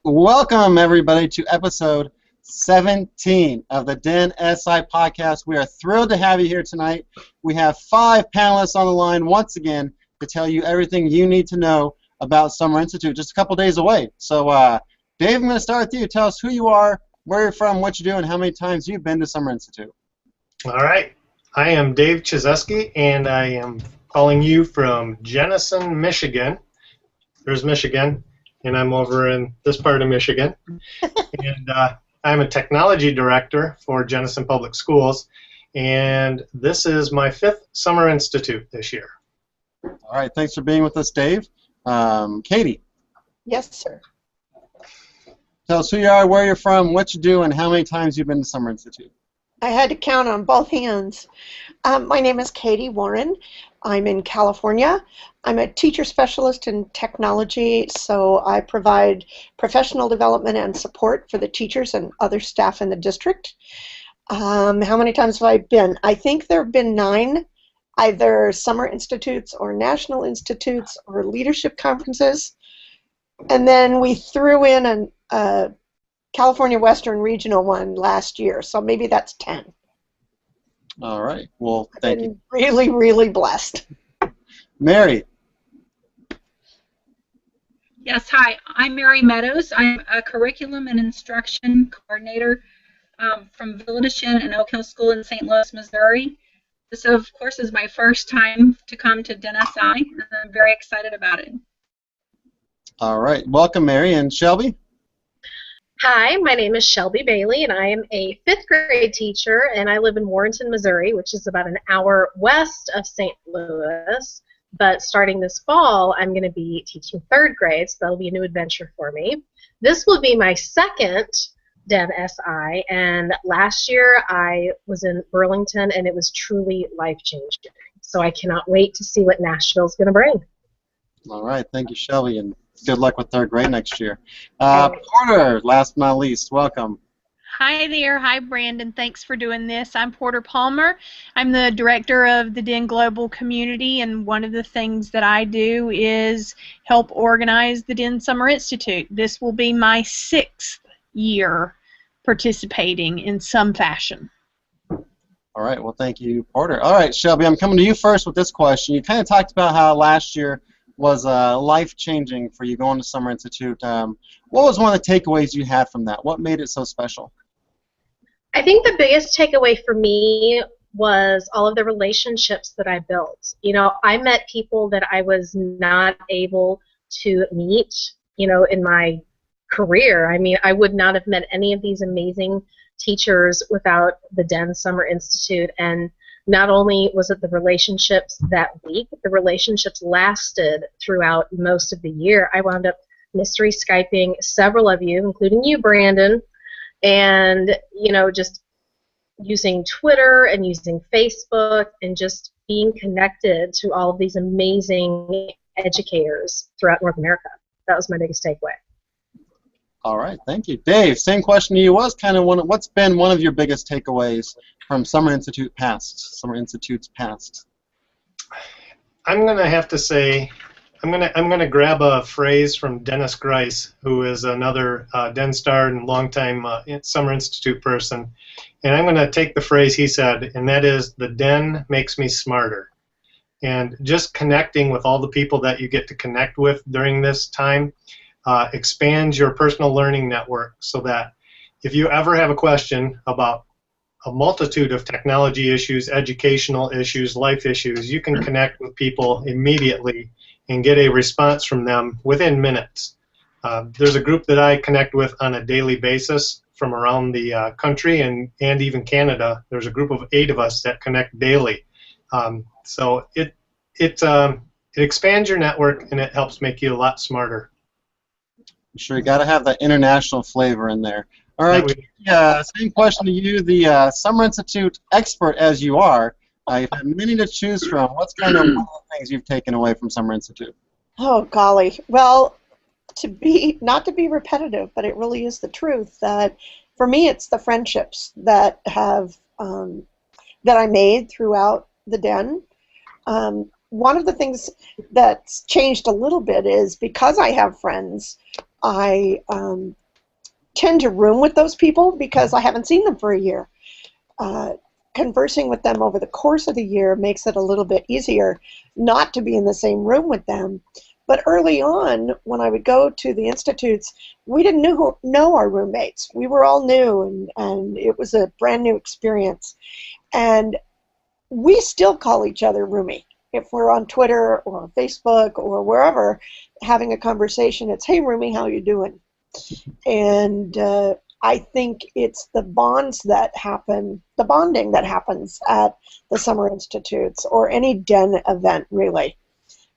Welcome, everybody, to episode 17 of the DENSI podcast. We are thrilled to have you here tonight. We have 5 panelists on the line once again to tell you everything you need to know about Summer Institute, just a couple days away. So, Dave, I'm going to start with you. Tell us who you are, where you're from, what you do, and how many times you've been to Summer Institute. All right. I am Dave Tchozewski, and I am calling you from Jenison, Michigan. There's Michigan. And I'm over in this part of Michigan. And I'm a technology director for Jenison Public Schools, and this is my 5th Summer Institute this year. All right, thanks for being with us, Dave. Katie. Yes, sir. Tell us who you are, where you're from, what you do, and how many times you've been to Summer Institute. I had to count on both hands. My name is Katie Warren. I'm in California. I'm a teacher specialist in technology, so I provide professional development and support for the teachers and other staff in the district. How many times have I been? I think there have been 9, either summer institutes or national institutes or leadership conferences. And then we threw in a California Western Regional one last year, so maybe that's 10. All right. Well, thank you. Really, really blessed. Mary. Yes, hi. I'm Mary Meadows. I'm a curriculum and instruction coordinator from Village Inn and Oak Hill School in St. Louis, Missouri. This, of course, is my first time to come to DENSI, and I'm very excited about it. All right. Welcome, Mary. And Shelby? Hi, my name is Shelby Bailey, and I am a 5th grade teacher, and I live in Warrenton, Missouri, which is about an hour west of St. Louis. But starting this fall, I'm going to be teaching 3rd grade, so that'll be a new adventure for me. This will be my 2nd DENSI, and last year I was in Burlington, and it was truly life-changing. So I cannot wait to see what Nashville's going to bring. All right. Thank you, Shelby, and good luck with 3rd grade next year. Porter, last but not least, welcome. Hi there. Hi, Brandon. Thanks for doing this. I'm Porter Palmer. I'm the director of the DEN Global Community, and one of the things that I do is help organize the DEN Summer Institute. This will be my 6th year participating in some fashion. All right. Well, thank you, Porter. All right, Shelby, I'm coming to you first with this question. You kind of talked about how last year was life-changing for you going to Summer Institute. What was one of the takeaways you had from that? What made it so special? I think the biggest takeaway for me was all of the relationships that I built. You know, I met people that I was not able to meet, you know, in my career. I mean, I would not have met any of these amazing teachers without the DEN Summer Institute. And not only was it the relationships that week, the relationships lasted throughout most of the year. I wound up mystery Skyping several of you, including you, Brandon, and, you know, just using Twitter and using Facebook and just being connected to all of these amazing educators throughout North America. That was my biggest takeaway. All right, thank you. Dave, same question to you. What's been one of your biggest takeaways from Summer Institutes past? I'm going to have to say, I'm going to grab a phrase from Dennis Grice, who is another DEN Star and longtime Summer Institute person, and I'm going to take the phrase he said, and that is, the DEN makes me smarter. And just connecting with all the people that you get to connect with during this time expands your personal learning network, so that if you ever have a question about a multitude of technology issues, educational issues, life issues, you can connect with people immediately and get a response from them within minutes. There's a group that I connect with on a daily basis from around the country and even Canada. There's a group of 8 of us that connect daily. So it expands your network, and it helps make you a lot smarter. I'm sure you got to have that international flavor in there. All right, same question to you, the Summer Institute expert as you are. You've had many to choose from. What's kind of one of the things you've taken away from Summer Institute? Oh, golly. Well, not to be repetitive, but it really is the truth that for me it's the friendships that have that I made throughout the DEN. One of the things that's changed a little bit is because I have friends I tend to room with those people because I haven't seen them for a year. Conversing with them over the course of the year makes it a little bit easier not to be in the same room with them. But early on, when I would go to the institutes, we didn't know our roommates. We were all new, and it was a brand new experience. And we still call each other roomie. If we're on Twitter or Facebook or wherever having a conversation, it's, hey, roomie, how you doing? And I think it's the bonds that happen, the bonding that happens at the summer institutes or any DEN event, really.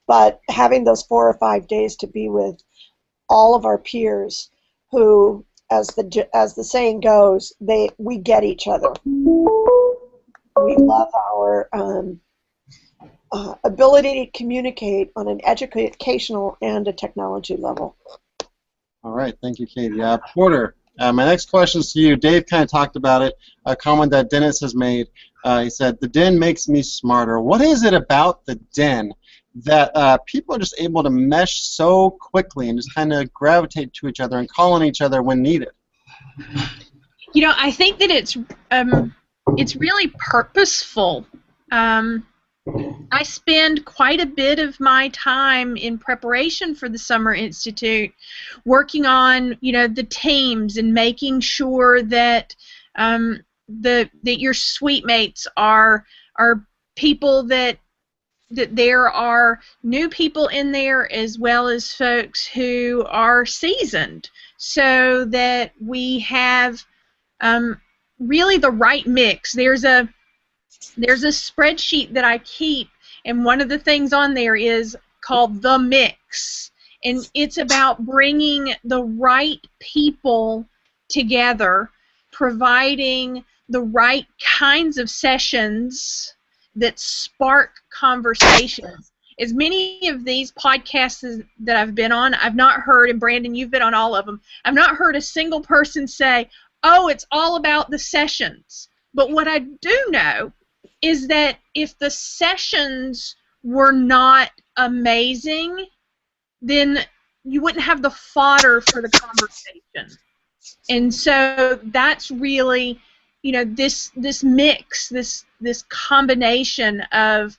But having those 4 or 5 days to be with all of our peers who, as the saying goes, we get each other. We love our ability to communicate on an educational and a technology level. All right, thank you, Katie. Porter, my next question is to you. Dave kind of talked about it, a comment that Dennis has made. He said, the DEN makes me smarter. What is it about the DEN that people are just able to mesh so quickly and just kind of gravitate to each other and call on each other when needed? You know, I think that it's really purposeful. I spend quite a bit of my time in preparation for the Summer Institute working on, you know, the teams and making sure that that your suite mates are people that there are new people in there as well as folks who are seasoned, so that we have really the right mix. There's a spreadsheet that I keep, and one of the things on there is called the mix, and it's about bringing the right people together, providing the right kinds of sessions that spark conversations. As many of these podcasts that I've been on, I've not heard, and Brandon, you've been on all of them, I've not heard a single person say, oh, it's all about the sessions. But what I do know is that if the sessions were not amazing, then you wouldn't have the fodder for the conversation. And so that's really, you know, this mix, this combination of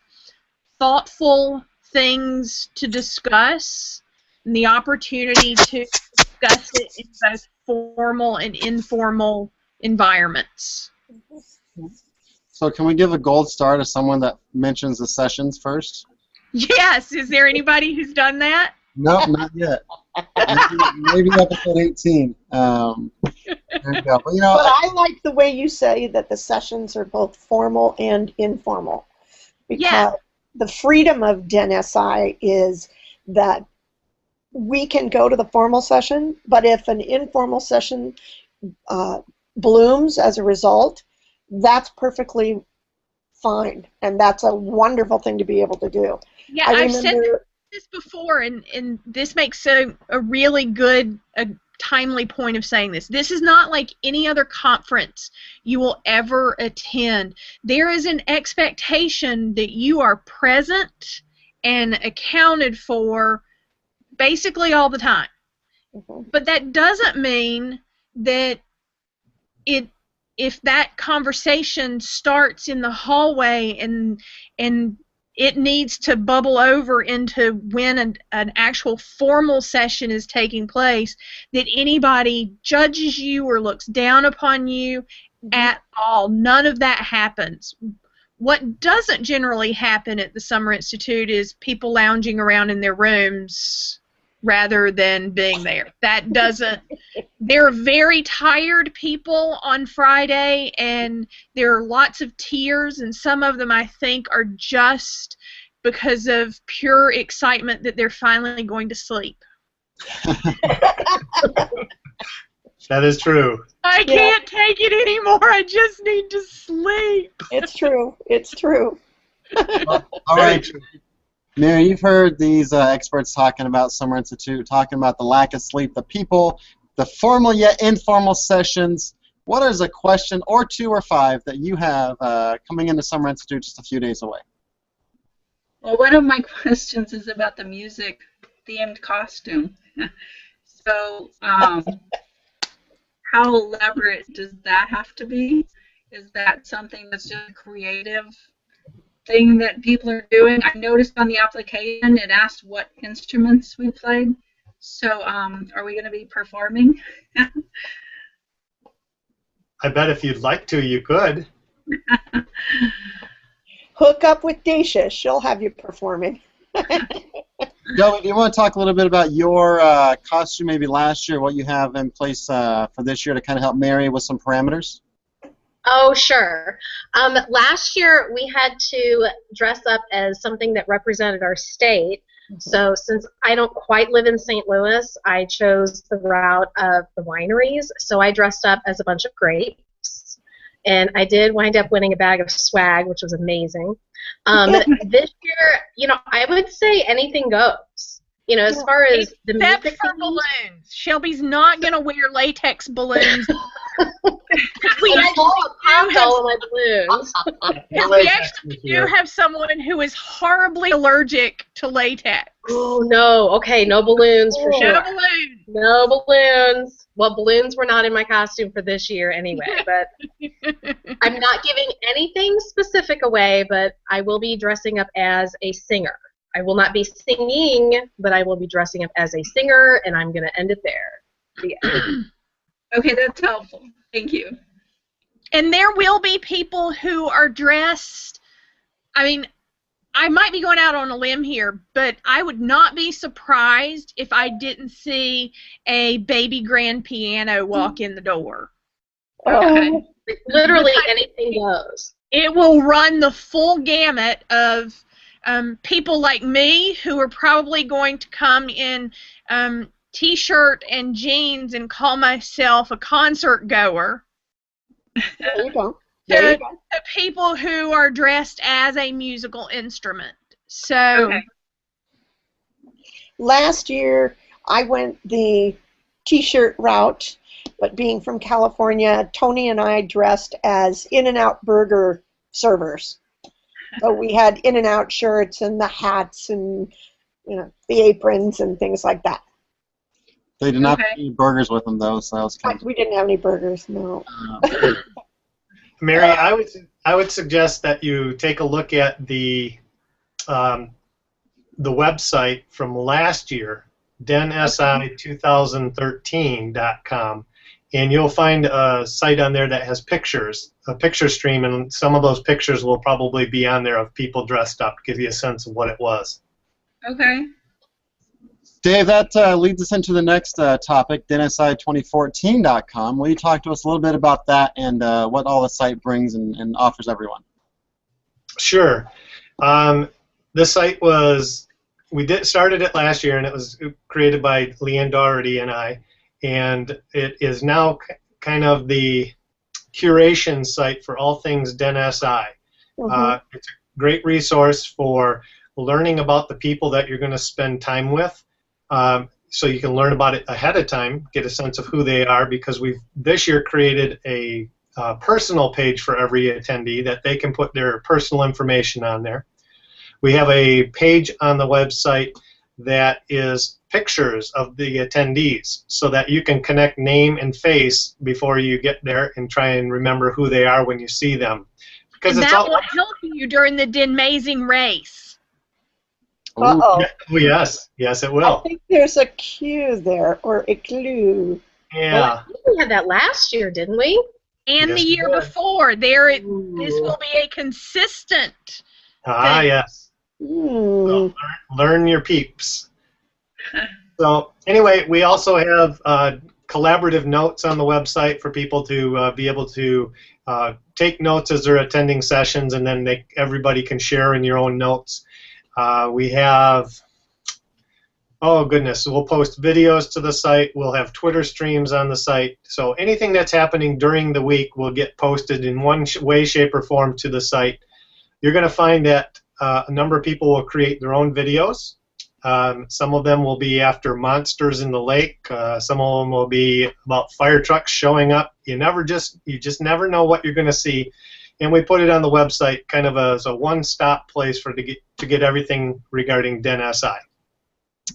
thoughtful things to discuss and the opportunity to discuss it in both formal and informal environments. So can we give a gold star to someone that mentions the sessions first? Yes. Is there anybody who's done that? Nope, not yet. Maybe episode 18. There you go. But, you know, But I like the way you say that the sessions are both formal and informal, because the freedom of DENSI is that we can go to the formal session, but if an informal session blooms as a result, that's perfectly fine, and that's a wonderful thing to be able to do. Yeah, I've said this before, and this makes a really good, timely point of saying this. This is not like any other conference you will ever attend. There is an expectation that you are present and accounted for basically all the time. Mm-hmm. But that doesn't mean that if that conversation starts in the hallway and it needs to bubble over into when an actual formal session is taking place, that anybody judges you or looks down upon you at all. None of that happens. What doesn't generally happen at the Summer Institute is people lounging around in their rooms rather than being there. That doesn't. There are very tired people on Friday, and there are lots of tears, and some of them I think are just because of pure excitement that they're finally going to sleep. That is true. I can't take it anymore. I just need to sleep. It's true. It's true. All right. Mary, you've heard these experts talking about Summer Institute, talking about the lack of sleep, the people, the formal yet informal sessions. What is a question or 2 or 5 that you have coming into Summer Institute just a few days away? Well, one of my questions is about the music-themed costume. So, how elaborate does that have to be? Is that something that's just a creative thing that people are doing? I noticed on the application it asked what instruments we played. So, are we going to be performing? I bet if you'd like to, you could. Hook up with Dacia. She'll have you performing. Shelby, do you want to talk a little bit about your costume, maybe last year, what you have in place for this year to kind of help Mary with some parameters? Oh, sure. Last year we had to dress up as something that represented our state. So since I don't quite live in St. Louis, I chose the route of the wineries. So I dressed up as a bunch of grapes. And I did wind up winning a bag of swag, which was amazing. This year, I would say anything goes. As far as the Except music for balloons. Shelby's not going to wear latex balloons. we actually do have someone who is horribly allergic to latex. Oh, no. Okay, no balloons for sure. No balloons. No balloons. Well, balloons were not in my costume for this year anyway, but I'm not giving anything specific away, but I will be dressing up as a singer. I will not be singing, but I will be dressing up as a singer, and I'm going to end it there. Yeah. Okay, that's helpful. Thank you. And there will be people who are dressed, I mean, I might be going out on a limb here, but I would not be surprised if I didn't see a baby grand piano walk in the door. Okay. Literally anything goes. It will run the full gamut of people like me who are probably going to come in T-shirt and jeans and call myself a concert goer. There you go. To people who are dressed as a musical instrument. So last year I went the T-shirt route, but being from California, Tony and I dressed as In-N-Out burger servers. So we had In-N-Out shirts and the hats and the aprons and things like that. They did not eat burgers with them though, so that was kind of... We didn't have any burgers, no. Mary, I would suggest that you take a look at the website from last year, DENSI2013.com, and you'll find a site on there that has pictures, a picture stream, and some of those pictures will probably be on there of people dressed up to give you a sense of what it was. Okay. Dave, that leads us into the next topic, DENSI2014.com. Will you talk to us a little bit about that and what all the site brings and offers everyone? Sure. This site started it last year, and it was created by Leanne Doherty and I, and it is now kind of the curation site for all things DENSI. It's a great resource for learning about the people that you're going to spend time with. So you can learn about it ahead of time, get a sense of who they are, because we've this year created a personal page for every attendee that they can put their personal information on there. We have a page on the website that is pictures of the attendees so that you can connect name and face before you get there and try and remember who they are when you see them. Because and that will help you during the DENMazing race. Uh-oh. Oh, yes. Yes, it will. I think there's a cue there, or a clue. Yeah. Well, I think we had that last year, didn't we? And Yes, the year we did. before. This will be a consistent thing. Yes. So learn your peeps. So anyway, we also have collaborative notes on the website for people to be able to take notes as they're attending sessions, and then everybody can share in your own notes. We have, oh goodness, we'll post videos to the site. We'll have Twitter streams on the site. So anything that's happening during the week will get posted in one way, shape, or form to the site. You're going to find that a number of people will create their own videos. Some of them will be after monsters in the lake. Some of them will be about fire trucks showing up. You just never know what you're going to see. And we put it on the website kind of as a one-stop place to get everything regarding DENSI.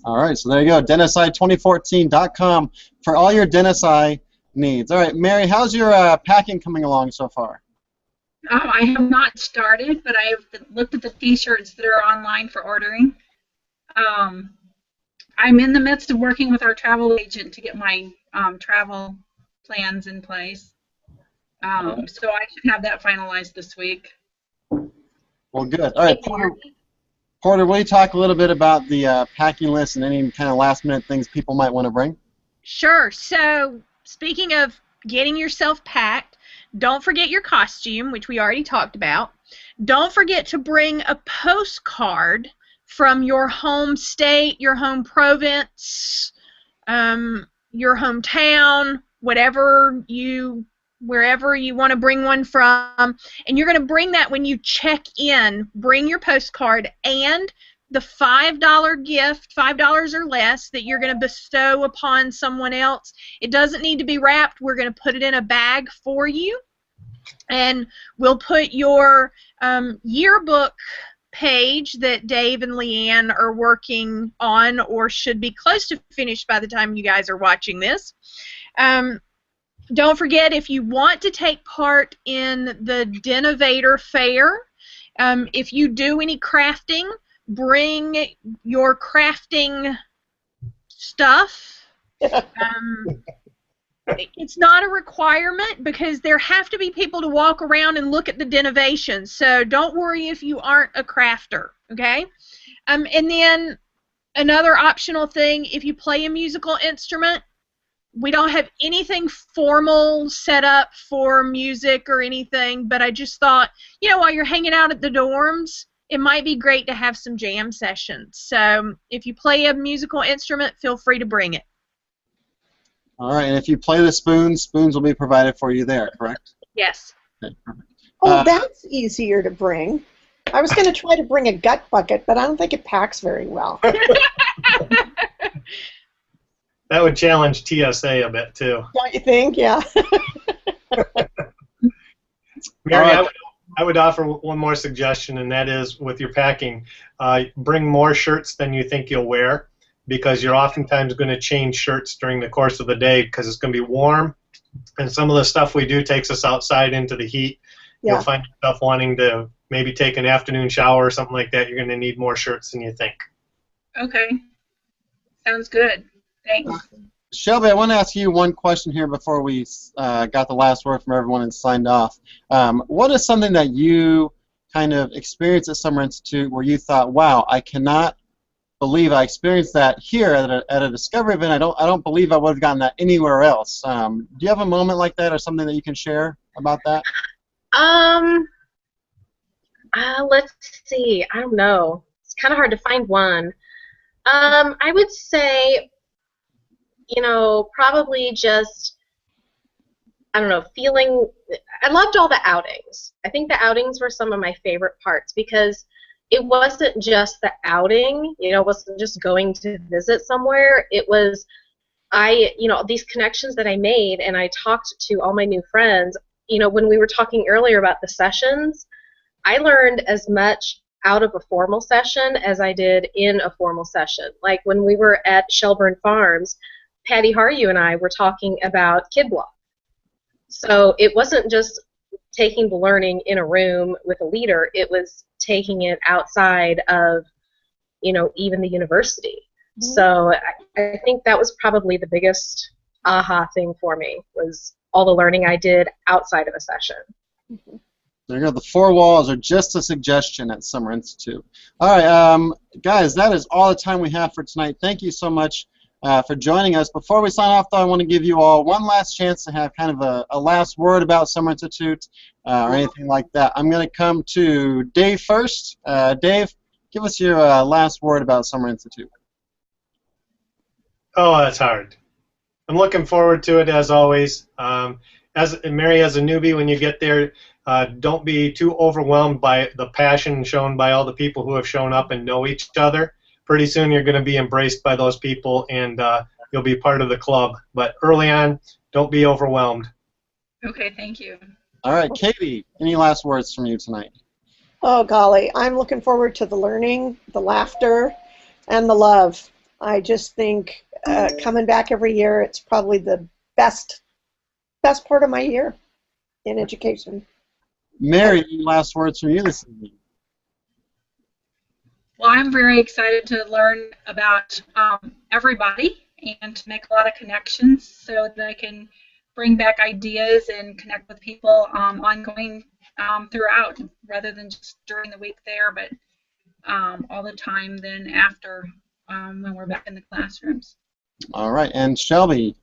All right, so there you go, DENSI2014.com for all your DENSI needs. All right, Mary, how's your packing coming along so far? I have not started, but I have looked at the T-shirts that are online for ordering. I'm in the midst of working with our travel agent to get my travel plans in place. So I should have that finalized this week. Well, good. All right, Porter, will you talk a little bit about the packing list and any kind of last-minute things people might want to bring? Sure. So speaking of getting yourself packed, don't forget your costume, which we already talked about. Don't forget to bring a postcard from your home state, your home province, your hometown, wherever you want to bring one from, and you're going to bring that when you check in. Bring your postcard and the $5 gift, $5 or less, that you're going to bestow upon someone else. It doesn't need to be wrapped. We're going to put it in a bag for you, and we'll put your yearbook page that Dave and Leanne are working on, or should be close to finished by the time you guys are watching this. Don't forget, if you want to take part in the Denovator Fair, if you do any crafting, bring your crafting stuff. It's not a requirement because there have to be people to walk around and look at the denovations, so don't worry if you aren't a crafter, okay? And then another optional thing, if you play a musical instrument, we don't have anything formal set up for music or anything, but I just thought, you know, while you're hanging out at the dorms, it might be great to have some jam sessions. So if you play a musical instrument, feel free to bring it. All right, and if you play the spoons, spoons will be provided for you there, correct? Yes. Okay, perfect. Oh, that's easier to bring. I was going to try to bring a gut bucket, but I don't think it packs very well. That would challenge TSA a bit, too. Don't you think? Yeah. Mary, I would offer one more suggestion, and that is, with your packing, bring more shirts than you think you'll wear, because you're oftentimes going to change shirts during the course of the day because it's going to be warm, and some of the stuff we do takes us outside into the heat. Yeah. You'll find yourself wanting to maybe take an afternoon shower or something like that. You're going to need more shirts than you think. Okay. Sounds good. Thanks. Shelby, I want to ask you one question here before we got the last word from everyone and signed off. What is something that you kind of experienced at Summer Institute where you thought, wow, I cannot believe I experienced that here at a Discovery event. I don't believe I would have gotten that anywhere else. Do you have a moment like that or something that you can share about that? Let's see. I don't know. It's kind of hard to find one. I would say, you know, probably just, I don't know, feeling, I loved all the outings. I think the outings were some of my favorite parts because it wasn't just the outing, you know, it wasn't just going to visit somewhere. It was, you know, these connections that I made, and I talked to all my new friends. You know, when we were talking earlier about the sessions, I learned as much out of a formal session as I did in a formal session. Like when we were at Shelburne Farms, Patty Haryu and I were talking about Kid Block. So it wasn't just taking the learning in a room with a leader, it was taking it outside of, you know, even the university. Mm-hmm. So I think that was probably the biggest aha thing for me, was all the learning I did outside of a session. Mm-hmm. There you go. The 4 walls are just a suggestion at Summer Institute. All right, guys, that is all the time we have for tonight. Thank you so much for joining us. Before we sign off, though, I want to give you all one last chance to have kind of a last word about Summer Institute or anything like that. I'm going to come to Dave first. Dave, give us your last word about Summer Institute. Oh, that's hard. I'm looking forward to it, as always. Mary, as a newbie, when you get there, don't be too overwhelmed by the passion shown by all the people who have shown up and know each other. Pretty soon you're going to be embraced by those people, and you'll be part of the club. But early on, don't be overwhelmed. Okay, thank you. All right, Katie, any last words from you tonight? Oh, golly. I'm looking forward to the learning, the laughter, and the love. I just think coming back every year, it's probably the best part of my year in education. Mary, any last words from you this evening? Well, I'm very excited to learn about everybody and to make a lot of connections so that I can bring back ideas and connect with people ongoing throughout, rather than just during the week there, but all the time then after when we're back in the classrooms. All right, and Shelby.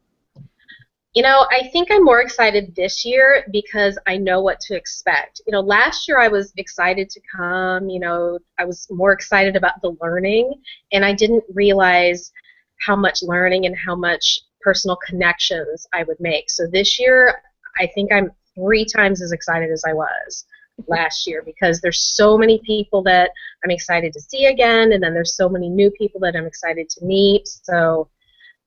You know, I think I'm more excited this year because I know what to expect. You know, last year I was excited to come, you know, I was more excited about the learning, and I didn't realize how much learning and how much personal connections I would make. So this year, I think I'm 3 times as excited as I was last year, because there's so many people that I'm excited to see again, and then there's so many new people that I'm excited to meet. So,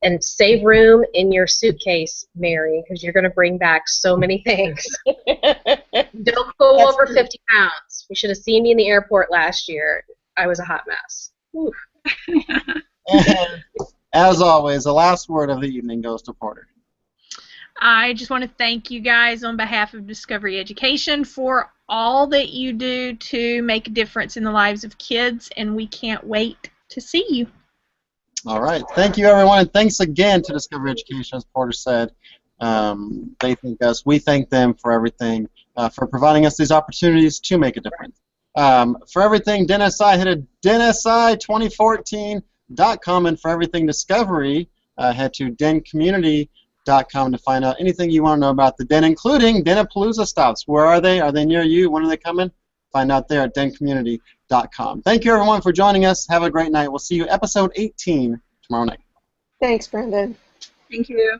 and save room in your suitcase, Mary, because you're going to bring back so many things. Don't go That's over true. 50 pounds. You should have seen me in the airport last year. I was a hot mess. Oof. And as always, the last word of the evening goes to Porter. I just want to thank you guys on behalf of Discovery Education for all that you do to make a difference in the lives of kids, and we can't wait to see you. All right. Thank you, everyone, and thanks again to Discovery Education, as Porter said. They thank us. We thank them for everything, for providing us these opportunities to make a difference. For everything DENSI, head to DENSI2014.com, and for everything Discovery, head to DenCommunity.com to find out anything you want to know about the Den, including Denapalooza stops. Where are they? Are they near you? When are they coming? Find out there at DenCommunity.com. Thank you, everyone, for joining us. Have a great night. We'll see you episode 18 tomorrow night. Thanks, Brandon. Thank you.